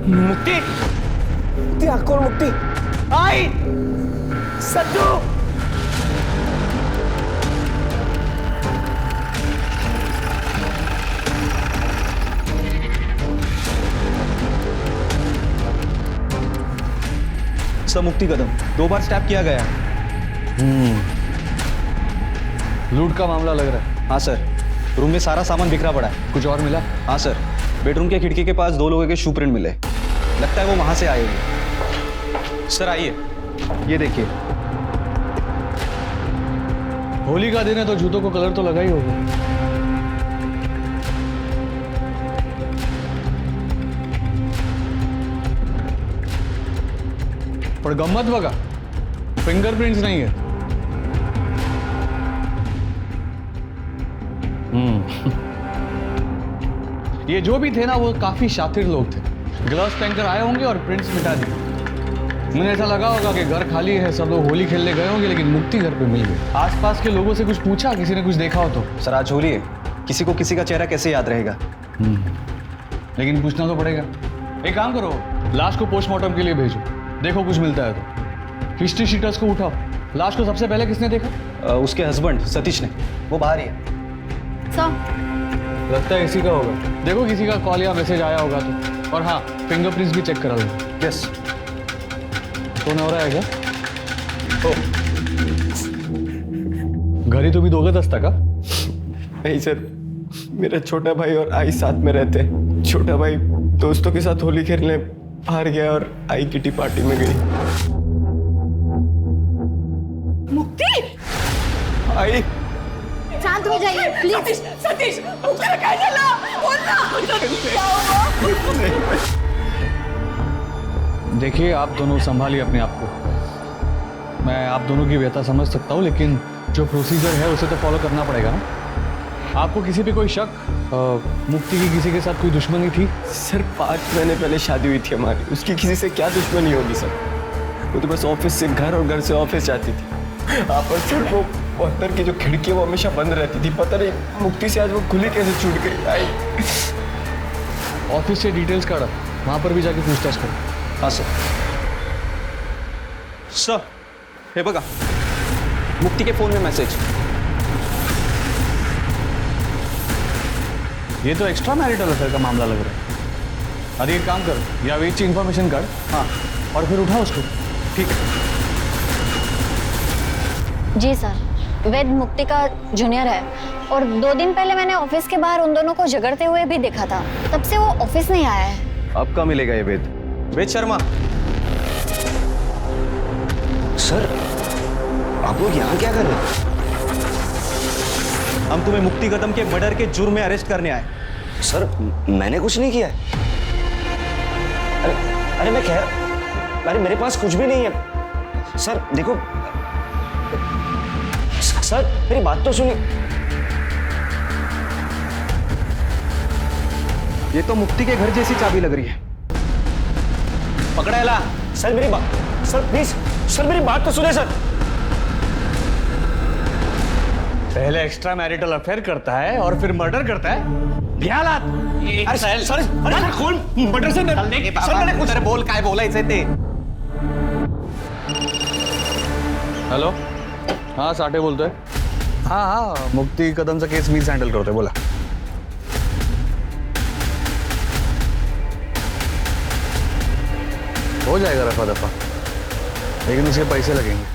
मुक्ति, मुक्ति आग खोल, मुक्ति आई। सज्जू सर, मुक्ति कदम 2 बार स्टैप किया गया। लूट का मामला लग रहा है। हाँ सर, रूम में सारा सामान बिखरा पड़ा है। कुछ और मिला? हाँ सर, बेडरूम के खिड़की के पास 2 लोगों के शू प्रिंट मिले। लगता है वो वहां से आए होंगे। सर आइए, ये देखिए। होली का दिन है तो जूतों को कलर तो लगा ही होगा। पर गम्मत बगा, फिंगरप्रिंट्स नहीं है। ये जो भी थे ना, वो काफी शातिर लोग थे। ग्लव्स पहनकर आए होंगे और प्रिंट्स मिटा दिए। मुझे ऐसा लगा होगा कि घर खाली है, सब लोग होली खेलने गए होंगे, लेकिन मुक्ति घर पे मिल गई। आसपास के लोगों से कुछ पूछा, किसी ने कुछ देखा हो तो? सर आज होली है, किसी को किसी का चेहरा कैसे याद रहेगा। लेकिन पूछना तो पड़ेगा। एक काम करो, लाश को पोस्टमार्टम के लिए भेजो, देखो कुछ मिलता है तो। हिस्ट्री शीटर्स को उठाओ। लाश को सबसे पहले किसने देखा? उसके हस्बैंड सतीश ने। वो बाहर ही है। लगता है इसी का होगा। देखो किसी का कॉल या मैसेज आया होगा तो। और हाँ, फिंगरप्रिंट्स भी चेक करा लो। यस। कौन हो रहा है क्या? घर ही तो भी दोगे दस्ता का? नहीं सर, मेरा छोटा भाई और आई साथ में रहते हैं। छोटा भाई दोस्तों के साथ होली खेलने बाहर गया और आई किटी पार्टी में गई। मुक्ति, आई शांत हो जाइए प्लीज। सतीश, मुक्ति ने क्या चला? बोलना, क्या हुआ? देखिए, आप दोनों संभालिए अपने आप को। मैं आप दोनों की व्यथा समझ सकता हूँ, लेकिन जो प्रोसीजर है उसे तो फॉलो करना पड़ेगा ना। आपको किसी पे कोई शक? मुक्ति की किसी के साथ कोई दुश्मनी थी? सर 5 महीने पहले शादी हुई थी हमारी, उसकी किसी से क्या दुश्मनी होगी सर? वो तो बस ऑफिस से घर और घर से ऑफिस जाती थी। आप और सर वो अंदर की जो खिड़की है वो हमेशा बंद रहती थी। पता नहीं मुक्ति से आज वो खुली कैसे छूट गई। आई ऑफिस से डिटेल्स काढ़ा, वहां पर भी जाके पूछताछ करो। हाँ सर। सर, हे बघा, मुक्ति के फोन में मैसेज। ये तो एक्स्ट्रा मैरिटल अफेयर का मामला लग रहा है। अरे एक काम कर, या वेट की इंफॉर्मेशन काढ़। हाँ, और फिर उठा उसको। ठीक है। जी सर, वेद मुक्ति का जूनियर है और 2 दिन पहले मैंने ऑफिस के बाहर उन दोनों को झगड़ते हुए भी देखा था। तब से वो ऑफिस नहीं आया है। अब कहाँ मिलेगा ये वेद? वेद शर्मा। सर, आप लोग यहाँ क्या कर रहे हैं? हम तुम्हें मुक्ति कदम के मर्डर के जुर्म में अरेस्ट करने आए। सर, मैंने कुछ नहीं किया है। अरे मैं अरे मेरे पास कुछ भी नहीं है। सर देखो, सर मेरी बात तो सुनिए। ये तो मुक्ति के घर जैसी चाबी लग रही है। पकड़ा ला। सर मेरी बात, सर प्लीज, सर मेरी बात तो सुने सर। पहले एक्स्ट्रा मैरिटल अफेयर करता है और फिर मर्डर करता है। ध्यान। अरे सर, अरे खोल मर्डर से। सर मैंने कुछ बोल काय बोला इसे ते। हेलो, हाँ साठे बोलतो है। हाँ, मुक्ति कदमचा केस मीच हँडल करतोय, बोला। हो जाएगा रफा दफा, लेकिन उसके पैसे लगेंगे।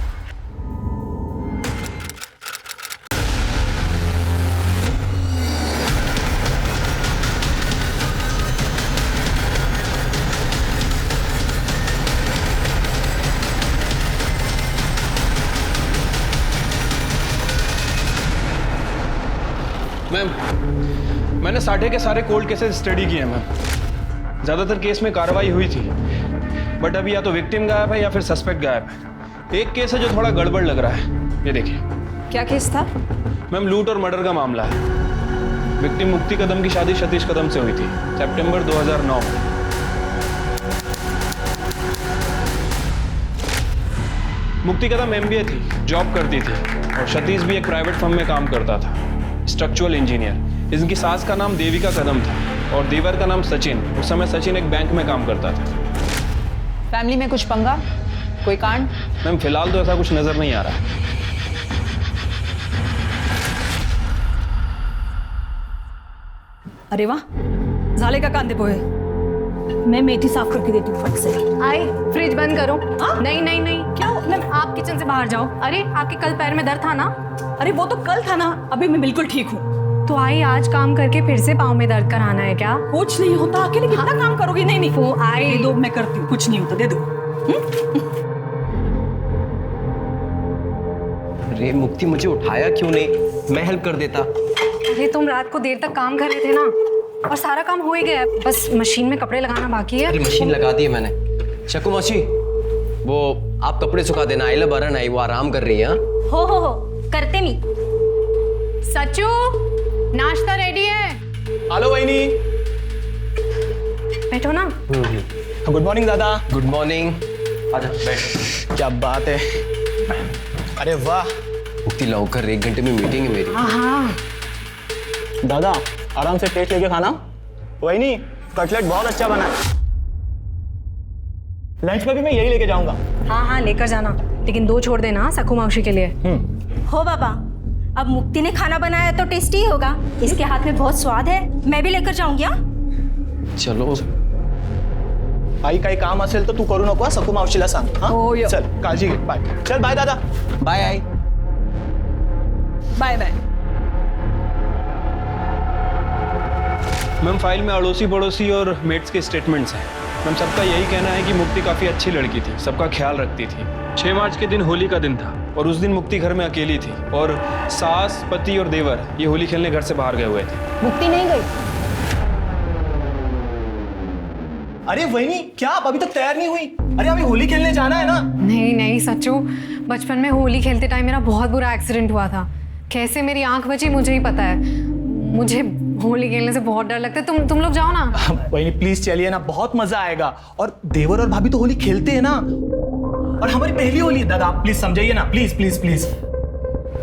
मैम, मैंने साठे के सारे कोल्ड केसेस स्टडी किए हैं मैम। ज़्यादातर केस में कार्रवाई हुई थी, बट अभी या तो विक्टिम गायब है या फिर सस्पेक्ट गायब है। एक केस है जो थोड़ा गड़बड़ लग रहा है, ये देखिए। क्या केस था? मैम, लूट और मर्डर का मामला है। विक्टिम मुक्ति कदम की शादी सतीश कदम से हुई थी सितंबर 2009 में। मुक्ति कदम MBA थी, जॉब करती थी, और सतीश भी एक प्राइवेट फर्म में काम करता था, स्ट्रक्चरल इंजीनियर। इनकी सास का नाम देविका कदम था। और देवर का नाम सचिन। उस समय सचिन एक बैंक में काम करता था। फैमिली में कुछ पंगा, कोई कांड? मैम फिलहाल तो ऐसा कुछ नजर नहीं आ रहा है। अरे वाह, झाले का कांदे पोहे। मैं मेथी साफ करके देती हूँ फट से। आई फ्रिज बंद करो। नहीं नहीं नहीं, क्या हो? मैम आप किचन से बाहर जाओ। अरे आपके कल पैर में दर्द था ना? अरे वो तो कल था ना, अभी मैं बिल्कुल ठीक हूँ। तो आई आज काम करके फिर से पाँव में दर्द कराना है क्या? कुछ नहीं होता, अकेले कितना काम करोगी? नहीं नहीं, वो आई दे दो, मैं करती हूँ, कुछ नहीं होता, दे दो। अरे मुक्ति, मुझे उठाया क्यों नहीं? मैं हेल्प कर देता। अरे तुम रात को देर तक काम कर रहे थे ना, और सारा काम हो ही गया है, बस मशीन में कपड़े लगाना बाकी है। अरे मशीन लगा दी है मैंने। शकु मौसी, वो आप कपड़े सुखा देना। आइला बरन आई, वो आराम कर रही है। हो करते नहीं। सच्चू नाश्ता रेडी है। हेलो वहीनी। बैठो ना। गुड मॉर्निंग दादा। Good morning. आजा बैठ। क्या बात है। अरे वाह मुक्ति लौकर, 1 घंटे में मीटिंग है मेरी। हाँ दादा, आराम से प्लेट लेके खाना। वहीनी, कटलेट बहुत अच्छा बना है। लंच में भी मैं यही लेके जाऊंगा। हाँ लेकर जाना, लेकिन 2 छोड़ देना सकू मौसी के लिए। हो बाबा, अब मुक्ति ने खाना बनाया तो टेस्टी ही होगा। इसके हाथ में बहुत स्वाद है, मैं भी लेकर जाऊंगी। चलो। आई काही काम असेल तर तू करू नको, सकू मावशीला सांग। हो, यो. चल काळजी घे, बाय। चल बाय दादा। बाय आई। Bye bye. मैम फाइल में अड़ोसी पड़ोसी और मेट्स के स्टेटमेंट्स हैं। मैम सबका यही कहना है कि मुक्ति काफ़ी अच्छी लड़की थी, सबका ख्याल रखती थी। 6 मार्च के दिन होली का दिन था और उस दिन मुक्ति घर में अकेली थी और सास, पति और देवर ये होली खेलने घर से बाहर गए हुए थे। मुक्ति नहीं गई? अरे वहिनी, क्या आप अभी तक तैयार नहीं हुई? अरे हमें होली खेलने जाना है ना। नहीं सच्चू, बचपन में होली खेलते टाइम मेरा बहुत बुरा एक्सीडेंट हुआ था। कैसे मेरी आंख बची मुझे ही पता है। मुझे होली खेलने से बहुत डर लगता है। तुम लोग जाओ ना। वहिनी प्लीज चलिए ना, बहुत मजा आएगा। और देवर और भाभी तो होली खेलते हैं ना, और हमारी पहली होली है। दादा प्लीज समझाइए ना, प्लीज प्लीज प्लीज।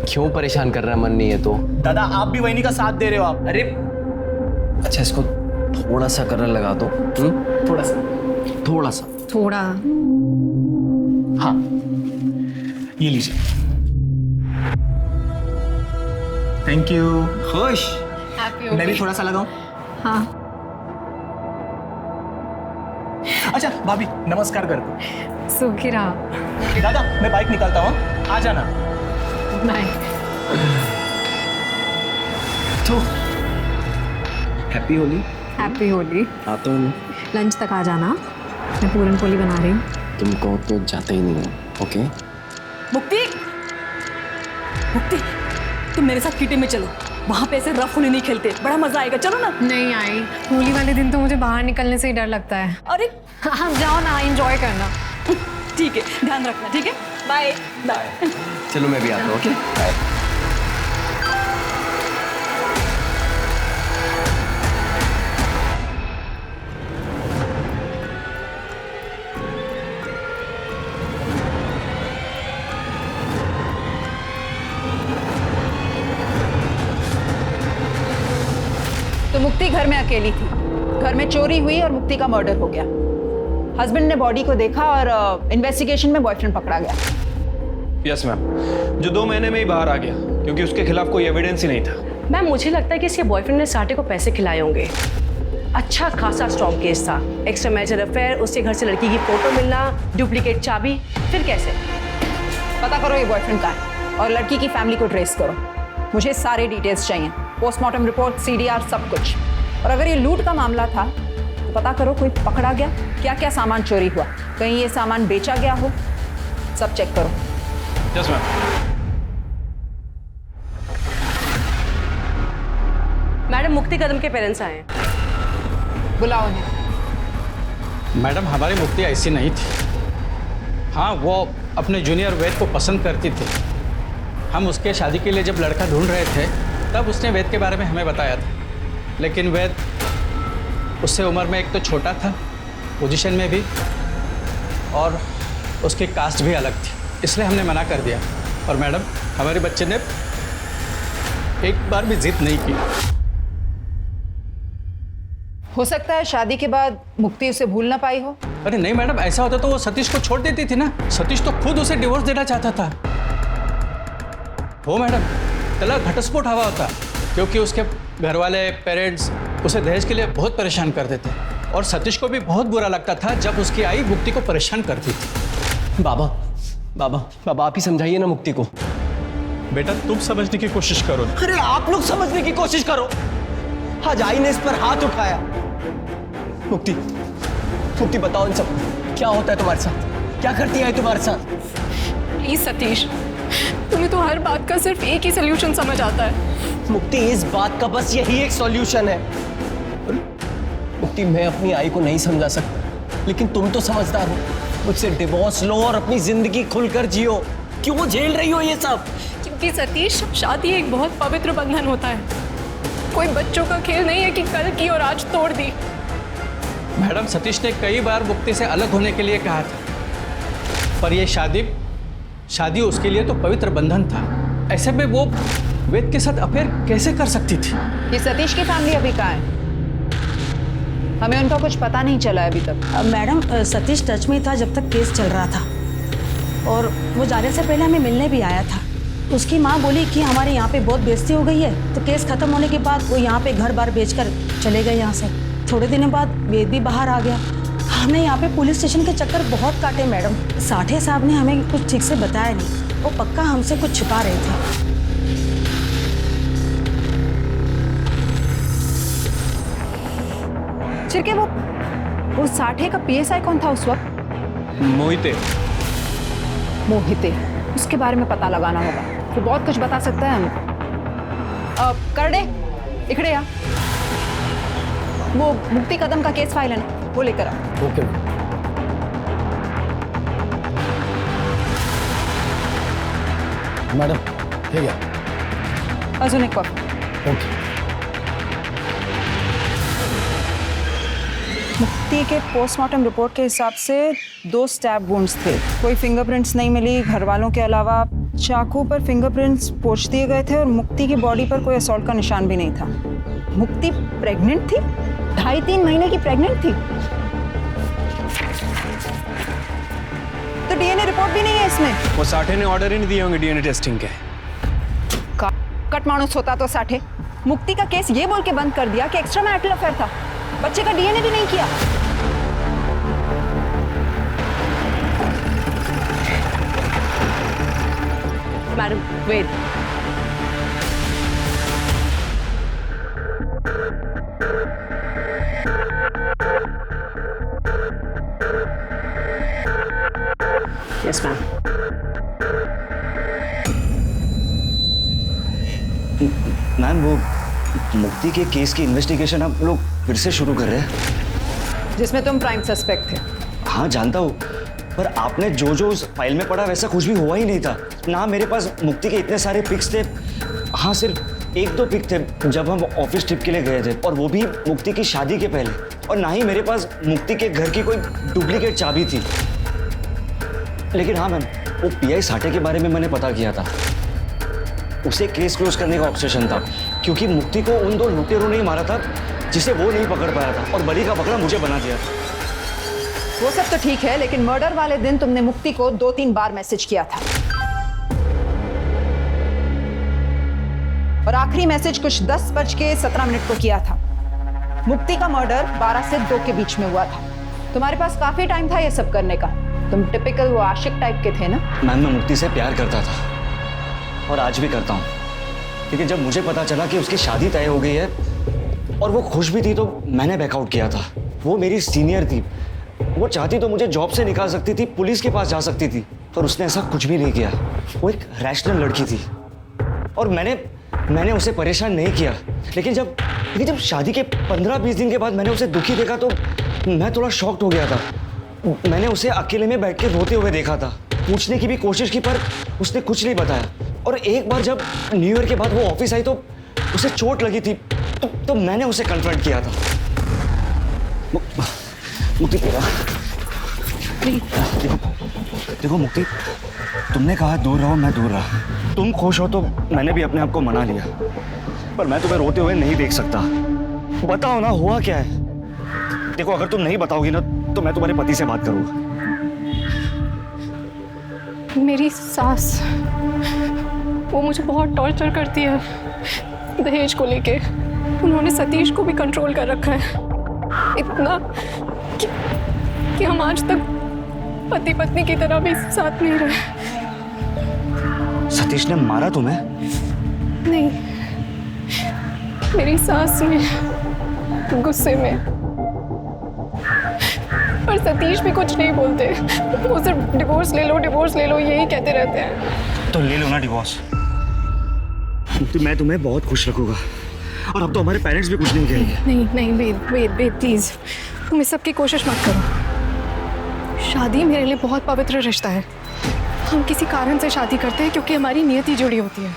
क्यों परेशान कर रहा है? मन नहीं है तो? दादा आप भी वहिनी का साथ दे रहे हो आप। अरे अच्छा, इसको थोड़ा सा कलर लगा दो। थोड़ा सा। थोड़ा। हाँ ये लीजिए। Thank you. खुश। हैप्पी मैं भी थोड़ा सा लगाऊं? हाँ। अच्छा भाभी नमस्कार कर दो। सुखी रहा। दादा मैं बाइक निकालता हूँ, आ जाना। बाय। तो हैप्पी होली। हैप्पी होली। आता हूँ। लंच तक आ जाना, मैं पूरन पोली बना रही हूँ। तुम कहो तो जाता ही नहीं है। ओके। मुक्ति, मुक्ति, तुम मेरे साथ किटी में चलो। वहाँ पे ऐसे रफ होली नहीं खेलते, बड़ा मजा आएगा। चलो ना। नहीं आई, होली वाले दिन तो मुझे बाहर निकलने से ही डर लगता है। अरे हाँ जाओ ना, एंजॉय करना। ठीक है, ध्यान रखना। ठीक है, बाय बाय। चलो मैं भी आता हूँ। Okay bye. तो मुक्ति घर में अकेली थी, घर में चोरी हुई और मुक्ति का मर्डर हो गया। हस्बैंड ने बॉडी को देखा और इन्वेस्टिगेशन में बॉयफ्रेंड पकड़ा गया। यस मैम, जो 2 महीने में ही बाहर आ गया क्योंकि उसके खिलाफ कोई एविडेंस ही नहीं था। मैम मुझे लगता है कि इसके बॉयफ्रेंड ने साटे को पैसे खिलाए होंगे। अच्छा खासा स्ट्रॉन्ग केस था, एक्स्ट्रा मैरिटल अफेयर, उसके घर से लड़की की फोटो मिलना, डुप्लीकेट चाबी। फिर कैसे? पता करो ये बॉयफ्रेंड का है और लड़की की फैमिली को ट्रेस करो। मुझे सारे डिटेल्स चाहिए, पोस्टमार्टम रिपोर्ट, CDR, सब कुछ। और अगर ये लूट का मामला था तो पता करो कोई पकड़ा गया, क्या क्या सामान चोरी हुआ, कहीं ये सामान बेचा गया हो, सब चेक करो। Yes ma'am. मैडम मुक्ति कदम के पेरेंट्स आए हैं। बुलाओ उन्हें। मैडम हमारी मुक्ति ऐसी नहीं थी। हाँ, वो अपने जूनियर वेद को पसंद करती थी। हम उसके शादी के लिए जब लड़का ढूंढ रहे थे तब उसने वेद के बारे में हमें बताया था, लेकिन वेद उससे उम्र में एक तो छोटा था, पोजीशन में भी, और उसकी कास्ट भी अलग थी, इसलिए हमने मना कर दिया। और मैडम हमारे बच्चे ने एक बार भी जिद नहीं की। हो सकता है शादी के बाद मुक्ति उसे भूल ना पाई हो। अरे नहीं मैडम, ऐसा होता तो वो सतीश को छोड़ देती थी ना। सतीश तो खुद उसे डिवोर्स देना चाहता था। हो मैडम, तलाक घटस्फोट हवा होता, क्योंकि उसके घर वाले पेरेंट्स उसे दहेज के लिए बहुत परेशान करते थे और सतीश को भी बहुत बुरा लगता था जब उसकी आई मुक्ति को परेशान करती थी। बाबा बाबा बाबा, आप ही समझाइए ना मुक्ति को। बेटा तुम समझने की कोशिश करो। अरे आप लोग समझने की कोशिश करो। आज आई ने इस पर हाथ उठाया। मुक्ति मुक्ति बताओ, इन सब क्या होता है तुम्हारे साथ? क्या करती है तुम्हारे साथ? प्लीज सतीश, तुम्हें तो हर बात का सिर्फ एक ही सोल्यूशन समझ आता है। मुक्ति, इस बात का बस यही एक सॉल्यूशन है। मुक्ति, मैं अपनी आई को नहीं समझा सकता, लेकिन तुम तो समझदार हो। मुझसे डिवोर्स लो और अपनी जिंदगी खुलकर जियो। क्यों झेल रही हो ये सब? क्योंकि सतीश, शादी एक बहुत पवित्र बंधन होता है। कोई बच्चों का खेल नहीं है कि कल की और आज तोड़ दी। मैडम, सतीश ने कई बार मुक्ति से अलग होने के लिए कहा था, पर यह शादी उसके लिए तो पवित्र बंधन था। ऐसे में वो वेद के साथ अफेयर कैसे कर सकती थी? ये सतीश की फैमिली अभी कहाँ है? हमें उनका कुछ पता नहीं चला है अभी तक। मैडम, सतीश टच में था जब तक केस चल रहा था, और वो जाने से पहले हमें मिलने भी आया था। उसकी माँ बोली कि हमारे यहाँ पे बहुत बेइज्जती हो गई है, तो केस खत्म होने के बाद वो यहाँ पे घर बार बेचकर चले गए यहाँ से। थोड़े दिनों बाद वेद भी बाहर आ गया। हमने यहाँ पे पुलिस स्टेशन के चक्कर बहुत काटे मैडम। साठे साहब ने हमें कुछ ठीक से बताया नहीं, वो पक्का हमसे कुछ छुपा रहे थे। चिरके, वो साठे का PSI कौन था उस वक्त? मोहिते। मोहिते, उसके बारे में पता लगाना होगा, वो बहुत कुछ बता सकता है हमें। करडे, इकड़े आ। वो मुक्ति कदम का केस फाइल है ना, वो लेकर आ। ओके मैडम, ठीक है। अजून एक कॉल। ओके। मुक्ति के पोस्टमार्टम रिपोर्ट के हिसाब से 2 स्टैब वुंड्स थे। कोई फिंगरप्रिंट्स नहीं मिली घर वालों के अलावा। चाकू पर फिंगरप्रिंट्स पोंछ दिए गए थे और मुक्ति की बॉडी पर कोई असॉल्ट का निशान भी नहीं था। मुक्ति प्रेग्नेंट थी, 2.5-3 महीने की प्रेग्नेंट थी। तो DNA रिपोर्ट भी नहीं है इसमें। वो साठे ने ऑर्डर ही नहीं दिए होंगे DNA टेस्टिंग के। कट मानुस होता तो साठे मुक्ति का केस ये बोल के बंद कर दिया कि एक्स्ट्रा मैरिटल अफेयर था, बच्चे का DNA भी नहीं किया। मैडम वेद, यस मैम। मैम, वो मुक्ति के केस की इन्वेस्टिगेशन आप लोग फिर से शुरू कर रहे हैं? जिसमें तुम प्राइम सस्पेक्ट थे। हाँ जानता हूँ, पर आपने जो जो उस फाइल में पढ़ा वैसा कुछ भी हुआ ही नहीं था ना। मेरे पास मुक्ति के इतने सारे पिक्स थे। हाँ, सिर्फ 1-2 पिक थे जब हम ऑफिस ट्रिप के लिए गए थे, और वो भी मुक्ति की शादी के पहले। और ना ही मेरे पास मुक्ति के घर की कोई डुप्लीकेट चाबी थी। लेकिन हाँ मैम, वो PI साठे के बारे में मैंने पता किया था। उसे केस क्लोज करने का ऑब्सेशन था, क्योंकि मुक्ति को उन 2 लुटेरों ने ही मारा था जिसे वो नहीं पकड़ पाया था, और बलि का पकड़ा मुझे बना दिया था। वो सब तो ठीक है, लेकिन मर्डर वाले दिन तुमने मुक्ति को 2-3 बार मैसेज किया था, और आखिरी मैसेज कुछ 10:17 को किया था। मुक्ति का मर्डर 12 से 2 के बीच में हुआ था। तुम्हारे पास काफी टाइम था ये सब करने का। तुम टिपिकल वो आशिक टाइप के थे ना। मैम, मैं मुक्ति से प्यार करता था और आज भी करता हूँ, लेकिन जब मुझे पता चला कि उसकी शादी तय हो गई है और वो खुश भी थी, तो मैंने बैकआउट किया था। वो मेरी सीनियर थी, वो चाहती तो मुझे जॉब से निकाल सकती थी, पुलिस के पास जा सकती थी, पर उसने ऐसा कुछ भी नहीं किया। वो एक रैशनल लड़की थी और मैंने उसे परेशान नहीं किया। लेकिन जब शादी के 15-20 दिन के बाद मैंने उसे दुखी देखा तो मैं थोड़ा शॉक्ड हो गया था। मैंने उसे अकेले में बैठ के रोते हुए देखा था। पूछने की भी कोशिश की, पर उसने कुछ नहीं बताया। और एक बार जब न्यू ईयर के बाद वो ऑफिस आई तो उसे चोट लगी थी, तो मैंने उसे कन्फ्रंट किया था। मुक्ति, देखो मुक्ति, तुमने कहा दूर रहो, मैं दूर रहा। तुम खुश हो तो मैंने भी अपने आप को मना लिया, पर मैं तुम्हें रोते हुए नहीं देख सकता। बताओ ना, हुआ क्या है? देखो, अगर तुम नहीं बताओगी ना तो मैं तुम्हारे पति से बात करूंगा। मेरी सास, वो मुझे बहुत टॉर्चर करती है दहेज को लेके। उन्होंने सतीश को भी कंट्रोल कर रखा है, इतना कि हम आज तक पति पत्नी की तरह भी साथ नहीं रहे। सतीश ने मारा तुम्हें? नहीं, मेरी सास ने गुस्से में। पर सतीश भी कुछ नहीं बोलते, वो सिर्फ डिवोर्स ले लो यही कहते रहते हैं। तो ले लो ना डिवोर्स। मुक्ति, मैं तुम्हें बहुत खुश रखूंगा और अब तो हमारे पेरेंट्स भी कुछ नहीं कहेंगे। नहीं वेद प्लीज, तुम इस सब की कोशिश मत करो। शादी मेरे लिए बहुत पवित्र रिश्ता है। हम किसी कारण से शादी करते हैं क्योंकि हमारी नियति जुड़ी होती है।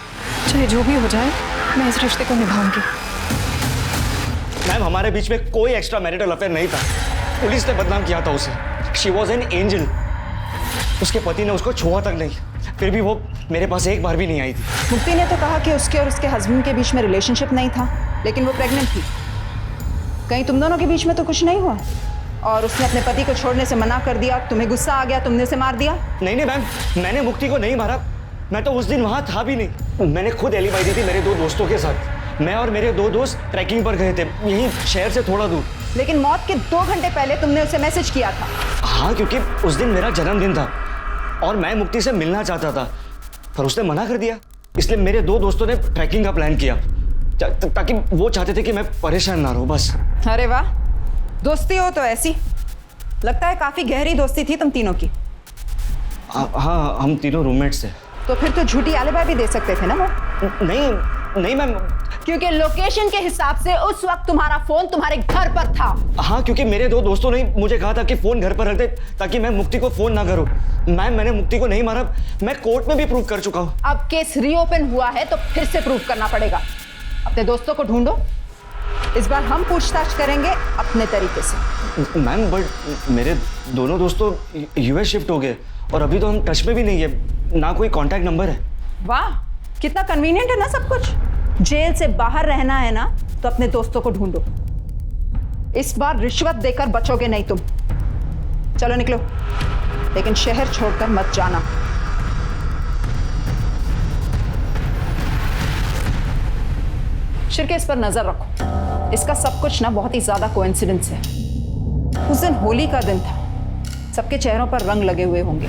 चाहे जो भी हो जाए, मैं इस रिश्ते को निभाऊंगी। मैम, हमारे बीच में कोई एक्स्ट्रा मैरिटल अफेयर नहीं था। पुलिस ने बदनाम किया था उसे। She was an angel. उसके पति ने उसको छुआ तक नहीं, फिर भी वो मेरे पास एक बार भी नहीं आई थी। मुक्ति ने तो कहा कि उसके और उसके हस्बैंड के बीच में रिलेशनशिप नहीं था, लेकिन वो प्रेग्नेंट थी। कहीं तुम दोनों के बीच में तो कुछ नहीं हुआ? और उसने अपने पति को छोड़ने से मना कर दिया, तुम्हें गुस्सा आ गया, तुमने उसे मार दिया? नहीं मैम, मैंने मुक्ति को नहीं मारा। मैं तो उस दिन वहां था भी नहीं। मैंने खुद एलिबाई दी थी मेरे 2 दोस्तों के साथ। मैं और मेरे 2 दोस्त ट्रैकिंग पर गए थे, यहीं शहर से थोड़ा दूर। लेकिन मौत के 2 घंटे पहले तुमने उसे मैसेज किया था। हाँ, क्योंकि उस दिन मेरा जन्मदिन था और मैं मुक्ति से मिलना चाहता था, पर उसने मना कर दिया। इसलिए मेरे 2 दोस्तों ने ट्रैकिंग का प्लान किया ताकि वो चाहते थे कि मैं परेशान ना रहूं, बस। अरे वाह, दोस्ती हो तो ऐसी। लगता है काफी गहरी दोस्ती थी तुम तीनों की। हाँ, हम तीनों रूममेट्स थे। तो फिर तो झूठी आलिबाई भी दे सकते थे ना वो? नहीं मैम, क्योंकि लोकेशन के हिसाब से उस वक्त तुम्हारा फोन तुम्हारे घर पर था। हाँ, क्योंकि मेरे 2 दोस्तों ने मुझे कहा था कि फोन घर पर रख दे ताकि मैं मुक्ति को फोन ना करूं। मैम, मैंने मुक्ति को नहीं मारा। मैं कोर्ट में भी प्रूव कर चुका हूं। अब केस रीओपन हुआ है तो फिर से प्रूव करना पड़ेगा। अपने दोस्तों को ढूंढो, इस बार हम पूछताछ करेंगे अपने तरीके से। मैम, बट मेरे दोनों दोस्त तो यूएस शिफ्ट हो गए और अभी तो हम टच में भी नहीं है, ना कोई कांटेक्ट नंबर है। वाह, कितना कन्वीनियंट है ना सब कुछ। जेल से बाहर रहना है ना तो अपने दोस्तों को ढूंढो। इस बार रिश्वत देकर बचोगे नहीं तुम। चलो निकलो, लेकिन शहर छोड़कर मत जाना। शिरके, इस पर नजर रखो। इसका सब कुछ ना बहुत ही ज्यादा कोइंसिडेंस है। उस दिन होली का दिन था, सबके चेहरों पर रंग लगे हुए होंगे।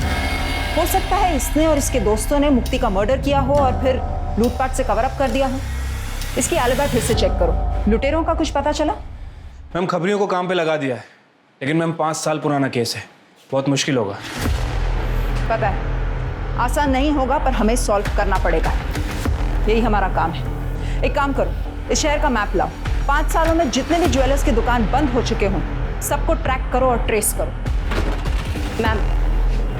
हो सकता है इसने और इसके दोस्तों ने मुक्ति का मर्डर किया हो और फिर लूटपाट से कवर अप कर दिया हो। इसकी आलिबाई फिर से चेक करो। लुटेरों का कुछ पता चला? मैम, खबरियों को काम पे लगा दिया है, लेकिन मैम 5 साल पुराना केस है, बहुत मुश्किल होगा। पता है, आसान नहीं होगा, पर हमें सॉल्व करना पड़ेगा। यही हमारा काम है। एक काम करो, इस शहर का मैप लाओ। 5 सालों में जितने भी ज्वेलर्स की दुकान बंद हो चुके हों, सबको ट्रैक करो और ट्रेस करो। मैम,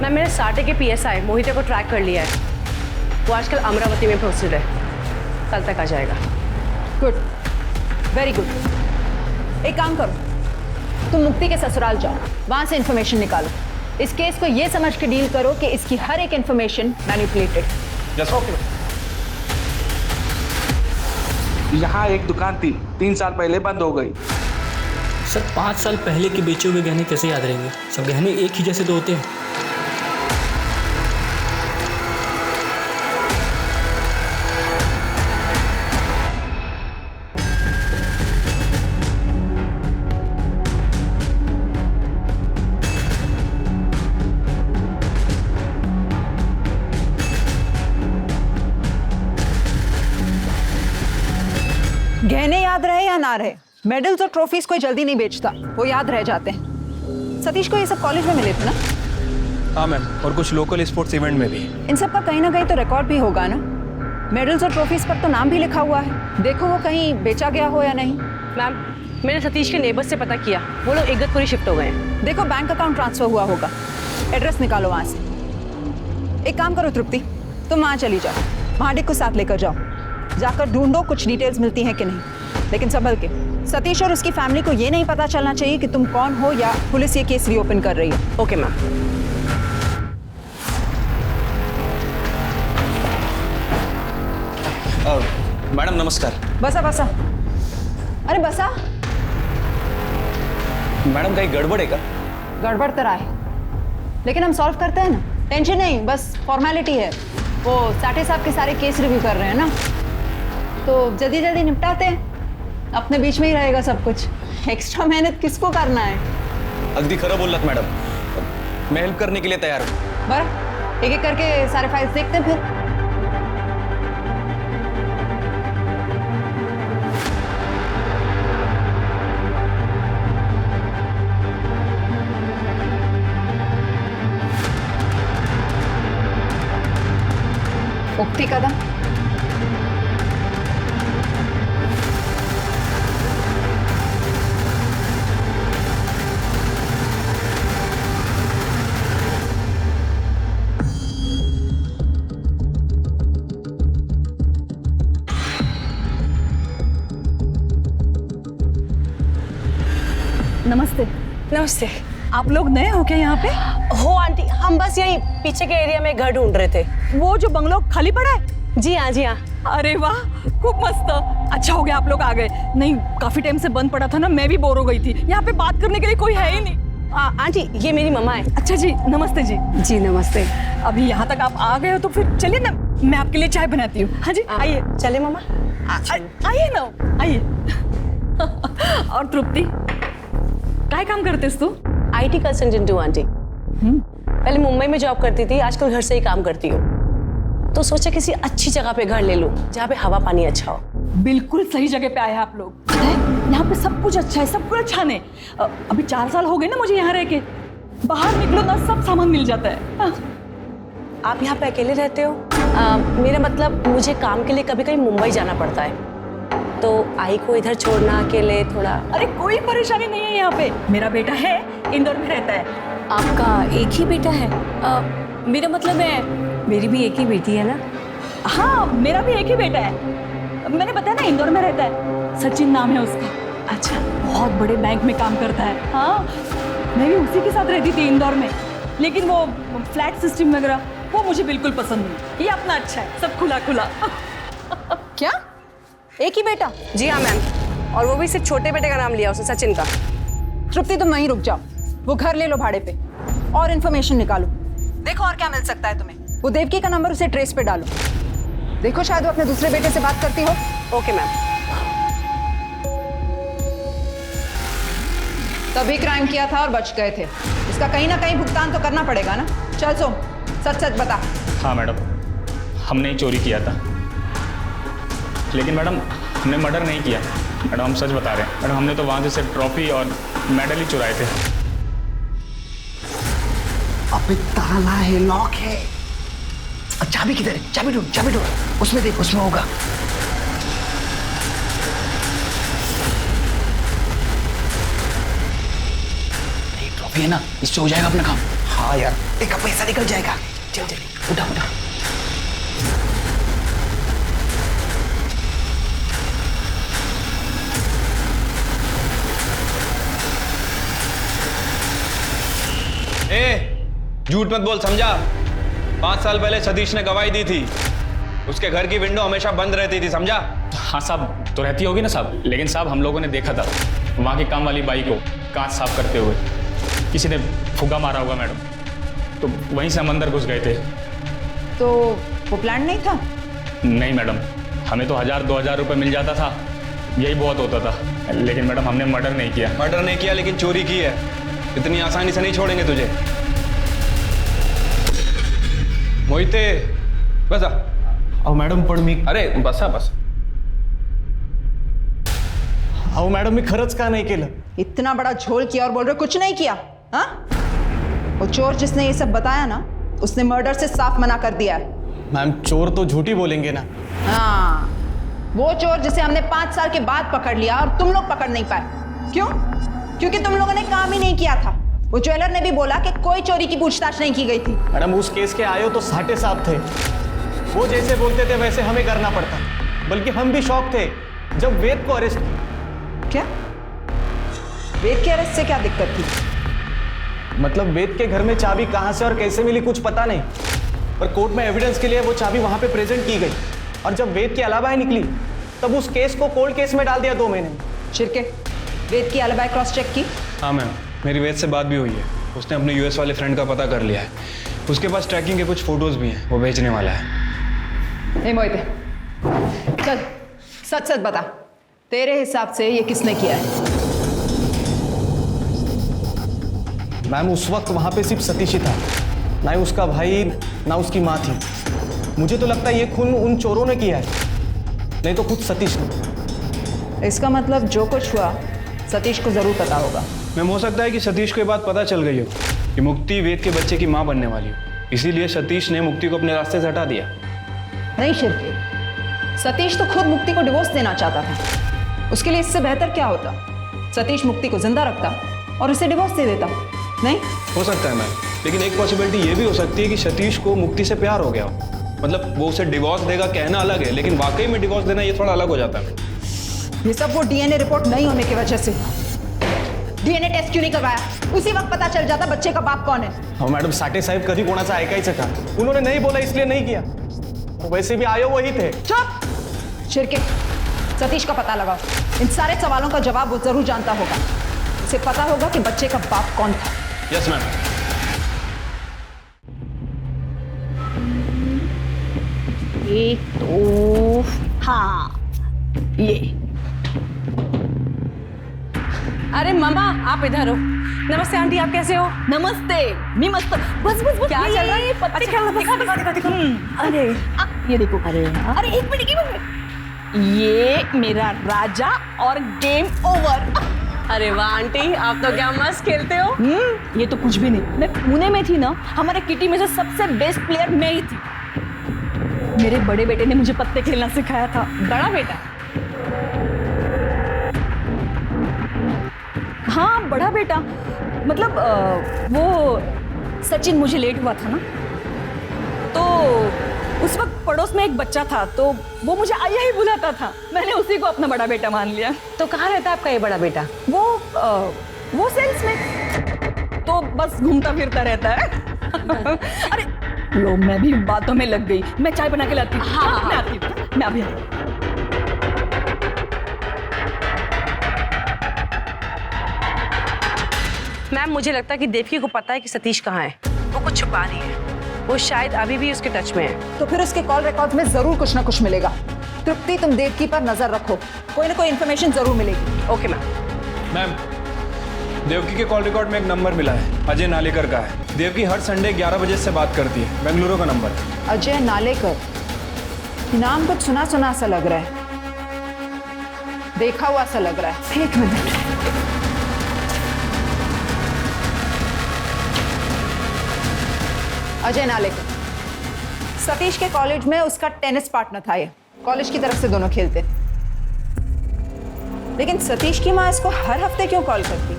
मैंने साटे के PSI मोहिते को ट्रैक कर लिया है। वो आजकल अमरावती में पोस्टेड है, कल तक आ जाएगा। Good, very good. एक काम करो, तुम मुक्ति के ससुराल जाओ, वहां से इंफॉर्मेशन निकालो। इस केस को ये समझ के डील करो कि इसकी हर एक इंफॉर्मेशन मैनिपुलेटेड। Yes okay. यहाँ एक दुकान थी, 3 साल पहले बंद हो गई। सर, 5 साल पहले के बेचे हुए गहने कैसे याद रहेंगे? सब गहने एक ही जैसे तो होते हैं। गहने याद रहे या ना रहे, मेडल्स और ट्रॉफीज कोई जल्दी नहीं बेचता, वो याद रह जाते हैं। सतीश को ये सब कॉलेज में मिले थे ना? हाँ मैम, और कुछ लोकल स्पोर्ट्स इवेंट में भी। इन सब का कहीं ना कहीं तो रिकॉर्ड भी होगा ना। मेडल्स और ट्रॉफीज पर तो नाम भी लिखा हुआ है। देखो वो कहीं बेचा गया हो या नहीं। मैम, मैंने सतीश के नेबर्स से पता किया, वो लोग इगतपुरी शिफ्ट हो गए हैं। देखो बैंक अकाउंट ट्रांसफर हुआ होगा, एड्रेस निकालो वहां से। एक काम करो तृप्ति, तुम वहां चली जाओ, महाडिक को साथ लेकर जाओ। जाकर ढूंढो कुछ डिटेल्स मिलती हैं कि नहीं, लेकिन संभल के। सतीश और उसकी फैमिली को ये नहीं पता चलना चाहिए कि तुम कौन हो या पुलिस ये केस रीओपन कर रही है। Okay ma'am. मैडम नमस्कार। बसा बसा। अरे बसा। मैडम कहीं गड़बड़ है क्या? गड़बड़ तो रहा है, लेकिन हम सॉल्व करते हैं ना, टेंशन नहीं, बस फॉर्मेलिटी है। वो साठे साहब के सारे केस रिव्यू कर रहे हैं ना, तो जल्दी जल्दी निपटाते हैं, अपने बीच में ही रहेगा सब कुछ। एक्स्ट्रा मेहनत किसको करना है? अगदी खरं बोललात मैडम, मैं हेल्प करने के लिए तैयार हूँ। बरं, एक एक करके सारे फाइल्स देखते हैं फिर। मुक्ति कदम, नमस्ते। नमस्ते। आप लोग नए हो क्या यहाँ पे? हो आंटी, हम बस यही पीछे के एरिया में घर ढूंढ रहे थे। वो जो बंगलो खाली पड़ा है? जी हाँ, जी हाँ। अरे वाह, खूब मस्त। अच्छा हो गया आप लोग आ गए, नहीं काफी टाइम से बंद पड़ा था ना, मैं भी बोर हो गई थी। यहाँ पे बात करने के लिए कोई है ही नहीं। आंटी, ये मेरी मम्मा है। अच्छा जी, नमस्ते जी। जी नमस्ते। अभी यहाँ तक आप आ गए हो तो फिर चलिए ना, मैं आपके लिए चाय बनाती हूँ। हाँ जी, आइए। चले मम्मा, आइए ना, आइए। और तृप्ति, क्या काम करतेस तू? IT कंसल्टेंट हूँ आंटी। पहले मुंबई में जॉब करती थी, आजकल घर से ही काम करती हूँ। तो सोचा किसी अच्छी जगह पे घर ले लूँ, जहाँ पे हवा पानी अच्छा हो। बिल्कुल सही जगह पे आए हैं आप लोग। पता है, यहाँ पे सब कुछ अच्छा है, सब कुछ अच्छा नहीं। अभी 4 साल हो गए ना मुझे यहाँ रह के। बाहर निकलो ना, सब सामान मिल जाता है। आप यहाँ पे अकेले रहते हो? मेरा मतलब मुझे काम के लिए कभी कभी मुंबई जाना पड़ता है, तो आई को इधर छोड़ना अकेले थोड़ा। अरे कोई परेशानी नहीं है यहाँ पे, मेरा बेटा है, इंदौर में रहता है। आपका एक ही बेटा है? मेरा मतलब है मेरी भी एक ही बेटी है ना। हाँ, मेरा भी एक ही बेटा है, मैंने बताया ना, इंदौर में रहता है। सचिन नाम है उसका। अच्छा, बहुत बड़े बैंक में काम करता है। हाँ, मैं भी उसी के साथ रहती थी इंदौर में, लेकिन वो फ्लैट सिस्टम वगैरह वो मुझे बिल्कुल पसंद नहीं। ये अपना अच्छा है, सब खुला खुला। क्या एक ही बेटा? जी हाँ मैम, और वो भी सिर्फ छोटे बेटे का नाम लिया उसने, सचिन का। तृप्ति तुम वहीं रुक जाओ, वो घर ले लो भाड़े पे और इन्फॉर्मेशन निकालो, देखो और क्या मिल सकता है तुम्हें। वो देवकी का नंबर उसे ट्रेस पे डालो, देखो शायद वो अपने दूसरे बेटे से बात करती हो। Okay ma'am. तभी क्राइम किया था और बच गए थे, इसका कहीं ना कहीं भुगतान तो करना पड़ेगा ना। चल सोम, सच सच बता। हाँ मैडम, हमने ही चोरी किया था, लेकिन मैडम हमने मर्डर नहीं किया। मैडम हम सच बता रहे हैं मैडम, हमने तो वहाँ से सिर्फ ट्रॉफी और मेडल ही चुराए थे। अबे ताला है, लॉक है। चाबी किधर है? चाबी ढूंढ, चाबी ढूंढ, उसमें देख, उसमें होगा। ट्रॉफी है ना, इससे हो जाएगा अपना काम। हाँ यार, एक पैसा निकल जाएगा। चल चल, उठा उठा। झूठ मत बोल, समझा? 5 साल पहले सतीश ने गवाही दी थी, उसके घर की विंडो हमेशा बंद रहती थी, समझा? हाँ साहब, तो रहती होगी ना साहब, लेकिन साहब हम लोगों ने देखा था वहाँ की काम वाली बाई को कांच साफ करते हुए किसी ने फुग्गा मारा होगा मैडम, तो वहीं से हम अंदर घुस गए थे। तो वो प्लान नहीं था? नहीं मैडम, हमें तो 1000-2000 रुपये मिल जाता था, यही बहुत होता था। लेकिन मैडम हमने मर्डर नहीं किया। मर्डर नहीं किया लेकिन चोरी की है, इतनी आसानी से नहीं छोड़ेंगे तुझे। मोहिते बसा। अहो मॅडम, पण मी, अरे बसा बस। अहो मॅडम, मी खरंच का नाही केलं? इतना बड़ा झोल किया और बोल रहे कुछ नहीं किया? हाँ, वो चोर जिसने ये सब बताया ना, उसने मर्डर से साफ मना कर दिया है। मैम, चोर तो झूठी बोलेंगे ना। हाँ, वो चोर जिसे हमने 5 साल के बाद पकड़ लिया और तुम लोग पकड़ नहीं पाए। क्यों? क्योंकि तुम लोगों ने काम ही नहीं किया था। वो ज्वेलर ने भी बोला कि कोई चोरी की पूछताछ नहीं की गई थी। मैडम, उस केस के आयो तो साठे साहब थे, वो जैसे बोलते थे वैसे हमें करना पड़ता, बल्कि हम भी शॉक थे जब वेद को अरेस्ट। क्या? वेद के अरेस्ट से क्या दिक्कत थी? मतलब वेद के घर में चाबी कहां से और कैसे मिली कुछ पता नहीं, पर कोर्ट में एविडेंस के लिए वो चाबी वहां पे प्रेजेंट की गई, और जब वेद की अलाबाई निकली तब उस केस को कोल्ड केस में डाल दिया 2 महीने में। शिरके, वेद की अलाबाई क्रॉस चेक की? हाँ मैम, मेरी वेद से बात भी हुई है। उसने अपने यूएस वाले फ्रेंड का पता कर लिया है। उसके पास ट्रैकिंग के कुछ फोटोज भी हैं, वो भेजने वाला है। नहीं मोहित, चल सच सच बता, तेरे हिसाब से ये किसने किया है? मैम उस वक्त वहां पे सिर्फ सतीश ही था, ना ही उसका भाई ना उसकी माँ थी। मुझे तो लगता है ये खून उन चोरों ने किया है, नहीं तो खुद सतीश ने। इसका मतलब जो कुछ हुआ सतीश को जरूर पता होगा। मैम हो सकता है कि सतीश को ये बात पता चल गई हो कि मुक्ति वेद के बच्चे की माँ बनने वाली हो, इसीलिए सतीश ने मुक्ति को अपने रास्ते से हटा दिया। नहीं शिरके, सतीश तो खुद मुक्ति को डिवोर्स देना चाहता था। उसके लिए इससे बेहतर क्या होता, सतीश मुक्ति को जिंदा रखता और उसे डिवोर्स दे देता। नहीं हो सकता है मैम, लेकिन एक पॉसिबिलिटी ये भी हो सकती है कि सतीश को मुक्ति से प्यार हो गया हो। मतलब वो उसे डिवोर्स देगा कहना अलग है, लेकिन वाकई में डिवोर्स देना ये थोड़ा अलग हो जाता है। ये सब वो डीएनए रिपोर्ट नहीं होने की वजह से। डीएनए टेस्ट क्यों नहीं करवाया? उसी वक्त पता चल जाता बच्चे का बाप कौन है। हाँ मैडम, साठे साहेब कधी कोणाचा ऐकायचं का? उन्होंने नहीं बोला इसलिए नहीं किया, वैसे भी आयो वही थे। चुप शिरके, सतीश का पता लगाओ। इन सारे सवालों का जवाब वो जरूर जानता होगा। उसे पता होगा कि बच्चे का बाप कौन था। Yes ma'am. एक तो हाँ ये। अरे मामा आप इधर हो। नमस्ते आंटी, आप कैसे हो? नमस्ते, मैं मस्त। बस बस बस क्या चल रहा है? पत्ते खेल रहा। दिखा। अरे ये देखो। अरे एक मिनट, ये मेरा राजा और गेम ओवर। अरे वाह आंटी, आप तो क्या मस्त खेलते हो। ये तो कुछ भी नहीं। मैं पुणे में थी ना, हमारे किटी में से सबसे बेस्ट प्लेयर मैं ही थी। मेरे बड़े बेटे ने मुझे पत्ते खेलना सिखाया था। बड़ा बेटा? हाँ बड़ा बेटा, मतलब वो सचिन मुझे लेट हुआ था ना, तो उस वक्त पड़ोस में एक बच्चा था, तो वो मुझे आया ही बुलाता था। मैंने उसी को अपना बड़ा बेटा मान लिया। तो कहाँ रहता है आपका ये बड़ा बेटा? वो सेल्स में, तो बस घूमता फिरता रहता है। अरे लो, मैं भी बातों में लग गई। मैं चाय बना के लाती हूँ। हाँ, मैं आती हूँ। मैं अभी आती हूँ। मैम मुझे लगता है कि देवकी को पता है कि सतीश कहाँ है। वो कुछ छुपा रही है। वो शायद अभी भी उसके टच में है। तो फिर उसके कॉल रिकॉर्ड में जरूर कुछ ना कुछ मिलेगा। तृप्ति, तुम देवकी पर नजर रखो, कोई ना कोई इन्फॉर्मेशन जरूर मिलेगी। Okay ma'am. मैम देवकी के कॉल रिकॉर्ड में एक नंबर मिला है, अजय नालेकर का है। देवकी हर संडे 11 बजे से बात करती है, बेंगलुरु का नंबर है। अजय नालेकर, नाम कुछ सुना सुना सा लग रहा है, देखा हुआ सा लग रहा है। एक मिनट, अजय नालेकर, सतीश के कॉलेज में उसका टेनिस पार्टनर था। ये कॉलेज की तरफ से दोनों खेलते। लेकिन सतीश की माँ इसको हर हफ्ते क्यों कॉल करती?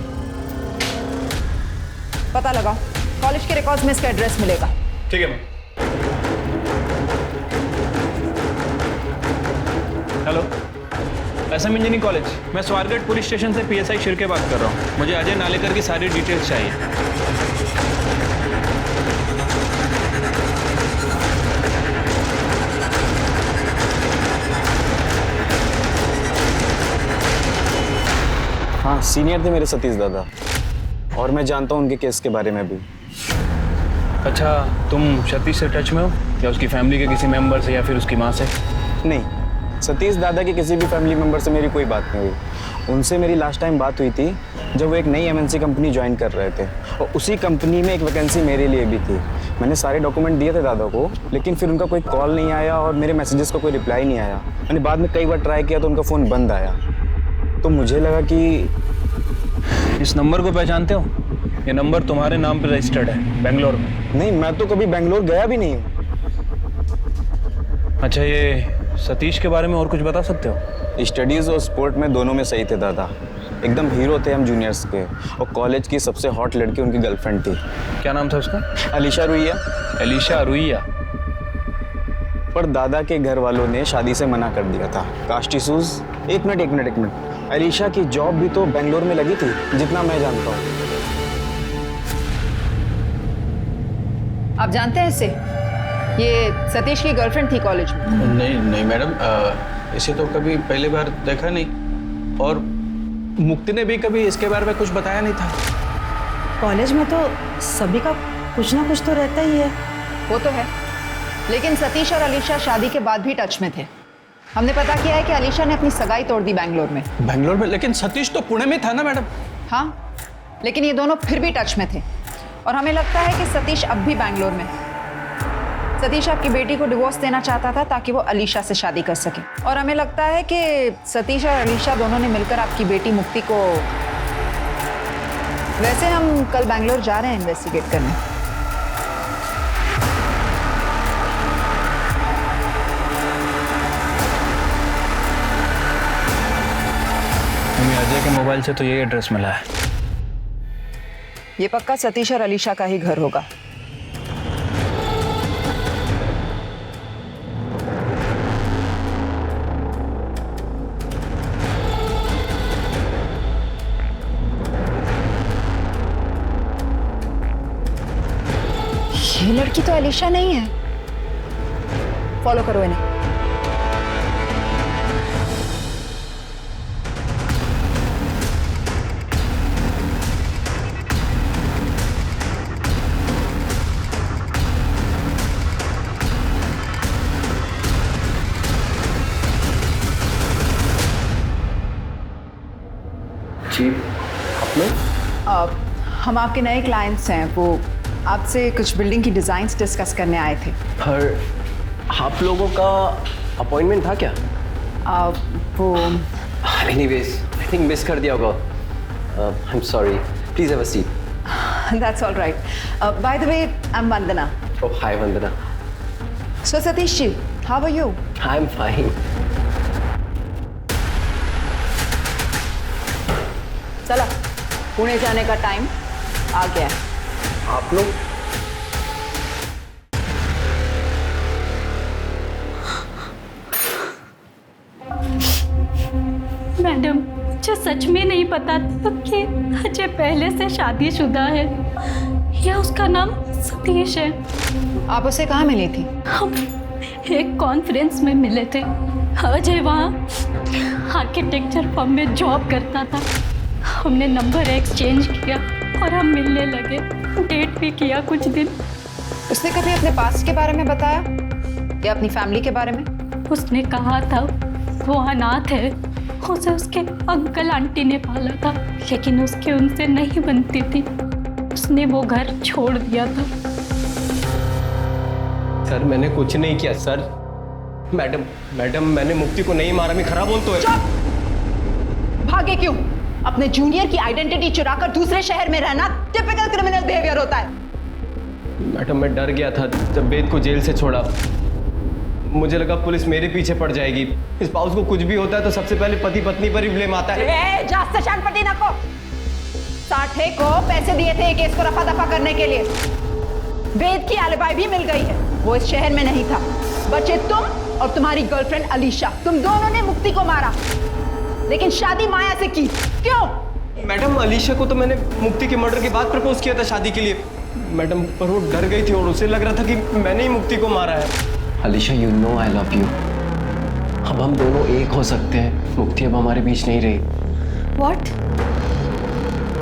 पता लगाओ, कॉलेज के रिकॉर्ड्स में इसका एड्रेस मिलेगा। ठीक है ma'am. Hello, SM engineering college, मैं स्वारगढ़ पुलिस स्टेशन से PSI शिरके बात कर रहा हूँ। मुझे अजय नालेकर की सारी डिटेल्स चाहिए। हाँ, सीनियर थे मेरे सतीश दादा, और मैं जानता हूँ उनके केस के बारे में भी। अच्छा, तुम सतीश से टच में हो या उसकी फैमिली के किसी मेंबर से या फिर उसकी माँ से? नहीं, सतीश दादा के किसी भी फैमिली मेंबर से मेरी कोई बात नहीं हुई। उनसे मेरी लास्ट टाइम बात हुई थी जब वो एक नई MNC कंपनी ज्वाइन कर रहे थे, और उसी कंपनी में एक वैकेंसी मेरे लिए भी थी। मैंने सारे डॉक्यूमेंट दिए थे दादा को, लेकिन फिर उनका कोई कॉल नहीं आया और मेरे मैसेजेस का कोई रिप्लाई नहीं आया। मैंने बाद में कई बार ट्राई किया तो उनका फ़ोन बंद आया। तो मुझे लगा कि इस नंबर को पहचानते हो? ये नंबर तुम्हारे नाम पर रजिस्टर्ड है बेंगलोर में। नहीं, मैं तो कभी बेंगलोर गया भी नहीं हूँ। अच्छा, ये सतीश के बारे में और कुछ बता सकते हो? स्टडीज़ और स्पोर्ट में दोनों में सही थे दादा, एकदम हीरो थे हम जूनियर्स के, और कॉलेज की सबसे हॉट लड़की उनकी गर्लफ्रेंड थी। क्या नाम था उसका? अलीशा रुइया। अलीशा रुइया? पर दादा के घर वालों ने शादी से मना कर दिया था, कास्ट इशूज। एक मिनट, अलीशा की जॉब भी तो बेंगलोर में लगी थी, जितना मैं जानता हूँ। आप जानते हैं इसे? ये सतीश की गर्लफ्रेंड थी कॉलेज में। नहीं मैडम, इसे तो कभी पहली बार देखा नहीं, और मुक्ति ने भी कभी इसके बारे में कुछ बताया नहीं था। कॉलेज में तो सभी का कुछ ना कुछ तो रहता ही है। वो तो है, लेकिन सतीश और अलीशा शादी के बाद भी टच में थे। हमने पता किया है कि अलीशा ने अपनी सगाई तोड़ दी बैंगलोर में। बैंगलोर में? लेकिन सतीश तो पुणे में था ना मैडम। हाँ, लेकिन ये दोनों फिर भी टच में थे और हमें लगता है कि सतीश अब भी बैंगलोर में है। सतीश आपकी बेटी को डिवोर्स देना चाहता था ताकि वो अलीशा से शादी कर सके, और हमें लगता है कि सतीश और अलीशा दोनों ने मिलकर आपकी बेटी मुक्ति को। वैसे हम कल बैंगलोर जा रहे हैं इन्वेस्टिगेट करने। हमें अजय के मोबाइल से तो ये एड्रेस मिला है। ये पक्का सतीश और अलीशा का ही घर होगा। ये लड़की तो अलीशा नहीं है। फॉलो करो इन्हें। जी, आप लोग? हम आपके नए क्लाइंट्स हैं। वो आपसे कुछ बिल्डिंग की डिजाइन्स डिस्कस करने आए थे। पर आप लोगों का अपॉइंटमेंट था क्या? वो एनीवेज, आई थिंक मिस कर दिया होगा। I am sorry, please have a seat. That's all right. By the way, I am Vandana. Oh, hi Vandana. So Satish ji, how are you? I am fine. चला, पुणे जाने का टाइम आ गया है। आप लोग? मैडम, मुझे सच में नहीं पता था कि अजय पहले से शादीशुदा है या उसका नाम सतीश है। आप उसे कहाँ मिली थी? हम एक कॉन्फ्रेंस में मिले थे। अजय वहाँ आर्किटेक्चर फर्म में जॉब करता था। हमने नंबर एक्सचेंज किया और हम मिलने लगे। डेट भी किया कुछ दिन। उसने कभी अपने पास्ट के बारे में बताया या अपनी फैमिली के बारे में? उसने कहा था वो अनाथ है, उसे उसके अंकल आंटी ने पाला था, लेकिन उसके उनसे नहीं बनती थी। उसने वो घर छोड़ दिया था। सर, मैंने कुछ नहीं किया सर। मैडम, मैंने मुक्ति को नहीं मारा। मैं खराब बोलता है। भागे क्यों? अपने जूनियर की आइडेंटिटी चुराकर दूसरे शहर में रहना टिपिकल क्रिमिनल बिहेवियर होता है। मैडम, मैं डर गया था जब वेद को जेल से छोड़ा। मुझे लगा पुलिस मेरे पीछे पड़ जाएगी। स्पाउस को कुछ भी होता है तो सबसे पहले पति पत्नी पर ही ब्लेम आता है। जास्त शानपट्टी ना को। साठे को पैसे दिए थे केस को रफा दफा करने के लिए। वेद की एलिबाई भी मिल गई है। वो इस शहर में नहीं था। बचे तुम और तुम्हारी गर्लफ्रेंड अलीशा। तुम दोनों ने मुक्ति को मारा, लेकिन शादी माया से की। क्यों? मैडम, अलीशा को तो मैंने मुक्ति के मर्डर के बाद प्रपोज किया था शादी के लिए। मैडम, पर वो डर गई थी और उसे लग रहा था कि मैंने ही मुक्ति को मारा है। Alisha, you know I love you. अब हम दोनों एक हो सकते हैं। मुक्ति अब हमारे बीच नहीं रही। व्हाट?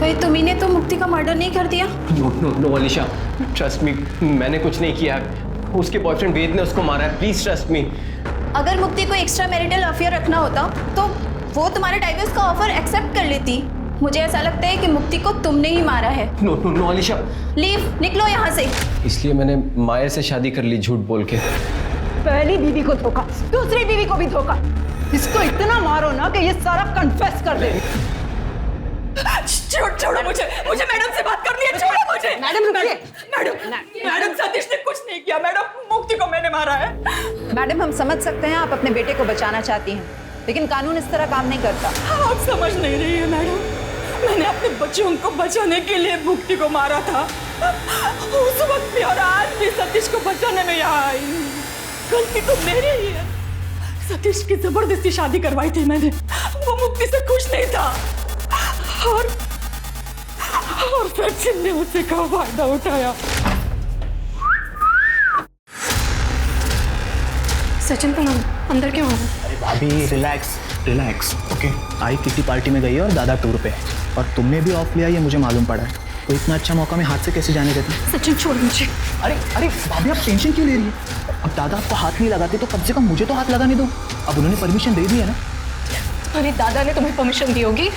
कहीं तुम्ही ने तो मुक्ति का मर्डर नहीं कर दिया? नो अलीशा, ट्रस्ट मी, मैंने कुछ नहीं किया। उसके बॉयफ्रेंड वेद ने उसको मारा है। Please trust me. अगर मुक्ति को एक्स्ट्रा मैरिटल अफेयर रखना होता तो वो तुम्हारे डाइवोर्स का ऑफर एक्सेप्ट कर लेती। मुझे ऐसा लगता है कि मुक्ति को तुमने ही मारा है। नो अलीशा, लीव, निकलो यहाँ से। इसलिए मैंने माया से शादी कर ली झूठ बोल के। पहली बीवी को धोखा, दूसरी बीवी को भी धोखा। इसको इतना मारो ना कि ये सारा कन्फेस कर दे। छोड़ो मुझे मैडम से बात करनी है। छोड़ो मुझे। मैडम रुकिए। मैडम सतीश ने कुछ नहीं किया। मैडम, मुक्ति को मैंने मारा है। मैडम, हम समझ सकते हैं आप अपने बेटे को बचाना चाहती हैं, लेकिन कानून इस तरह काम नहीं करता। आप समझ नहीं रही है मैडम। मैंने अपने बच्चों को बचाने के लिए मुक्ति को मारा था। उस वक्त भी और आज भी सतीश को बचाने में यहाँ आई। गलती तो मेरी ही है। सतीश की जबरदस्ती शादी करवाई थी मैंने। वो मुक्ति से खुश नहीं था और सचिन ने उससे का फायदा उठाया। सचिन, तुम अंदर क्यों हो? अरे भाभी रिलैक्स, रिलैक्स ओके। आई किसी पार्टी में गई है और दादा टूर पे है, और तुमने भी ऑफ लिया ये मुझे मालूम पड़ा है। तो इतना अच्छा मौका मैं हाथ से कैसे जाने देती? सचिन छोड़ मुझे। अरे अरे भाभी, आप टेंशन क्यों ले रही है? अब दादा आपको हाथ नहीं लगाते तो कम से कम मुझे तो हाथ लगाने दो। अब उन्होंने परमिशन दे दी है ना। अरे दादा ने तुम्हें परमिशन दी होगी,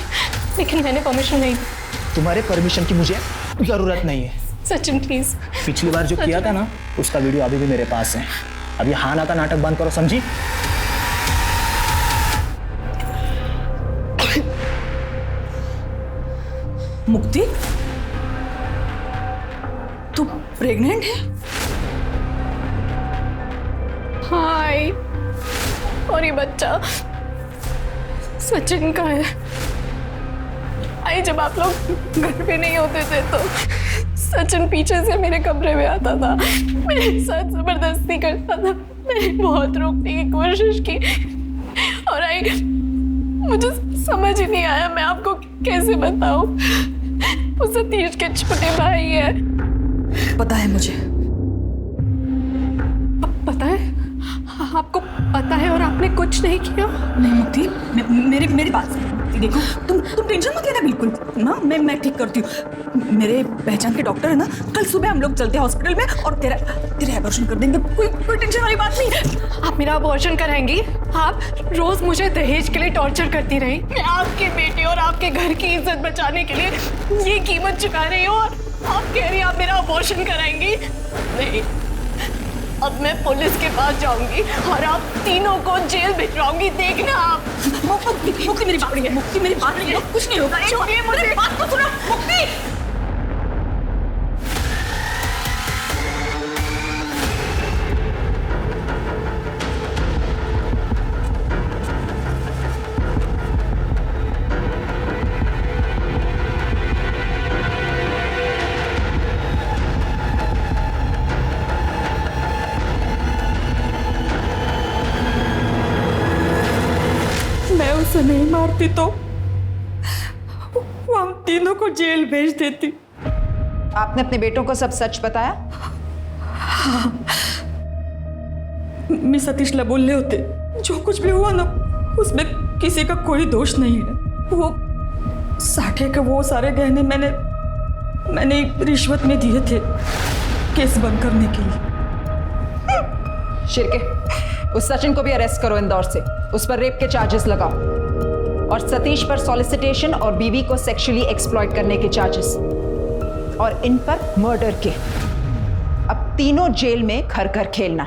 लेकिन मैंने परमिशन नहीं दी। तुम्हारे परमिशन की मुझे जरूरत नहीं है। सचिन प्लीज। पिछली बार जो किया था ना, उसका वीडियो अभी भी मेरे पास है। अब ये हाँ ना का नाटक बंद करो, समझी? मुक्ति, तू प्रेग्नेंट है? हाय, और ये बच्चा सचिन का है। आई जब आप लोग घर पे नहीं होते थे तो सचिन पीछे से मेरे कमरे में आता था, मेरे साथ जबरदस्ती करता था। मैंने बहुत रोकने की कोशिश की और आई मुझे समझ ही नहीं आया मैं आपको कैसे बताऊं। वो सतीश के छोटे भाई है। पता है मुझे। पता है? आपको पता है और आपने कुछ नहीं किया? नहीं मुक्ति, मेरी बात सुनो। देखो तुम टेंशन मत लेना बिल्कुल ना, मैं ठीक करती हूँ। मेरे पहचान के डॉक्टर है ना, कल सुबह हम लोग चलते हैं हॉस्पिटल में और तेरा अबॉर्शन कर देंगे। कोई टेंशन वाली बात नहीं है। आप मेरा अबॉर्शन कराएंगी? आप रोज मुझे दहेज के लिए टॉर्चर करती रही। मैं आपके बेटे और आपके घर की इज्जत बचाने के लिए ये कीमत चुका रही हूँ और आप कह रही हैं आप मेरा अबॉर्शन कराएंगी? नहीं, अब मैं पुलिस के पास जाऊंगी और आप तीनों को जेल भिजवाऊंगी। देखना आप। मुक्ति मेरी बात, मुक्ति मेरी बात नहीं है, कुछ नहीं होगा। छोड़िए मुझे, बात तो सुनो मुक्ति। उसे नहीं मारती तो वो हम तीनों को जेल भेज देती। आपने अपने बेटों को सब सच बताया? मैं सतीश बोल रहे होते, जो कुछ भी हुआ ना उसमें किसी का कोई दोष नहीं है। वो साठे के वो सारे गहने मैंने रिश्वत में दिए थे केस बंद करने के लिए। शिर्के, उस सचिन को भी अरेस्ट करो इंदौर से। उस पर रेप के चार्जेस लगाओ और सतीश पर सॉलिसिटेशन और बीवी को सेक्सुअली एक्सप्लॉइट करने के चार्जेस और इन पर मर्डर के। अब तीनों जेल में घर घर खेलना।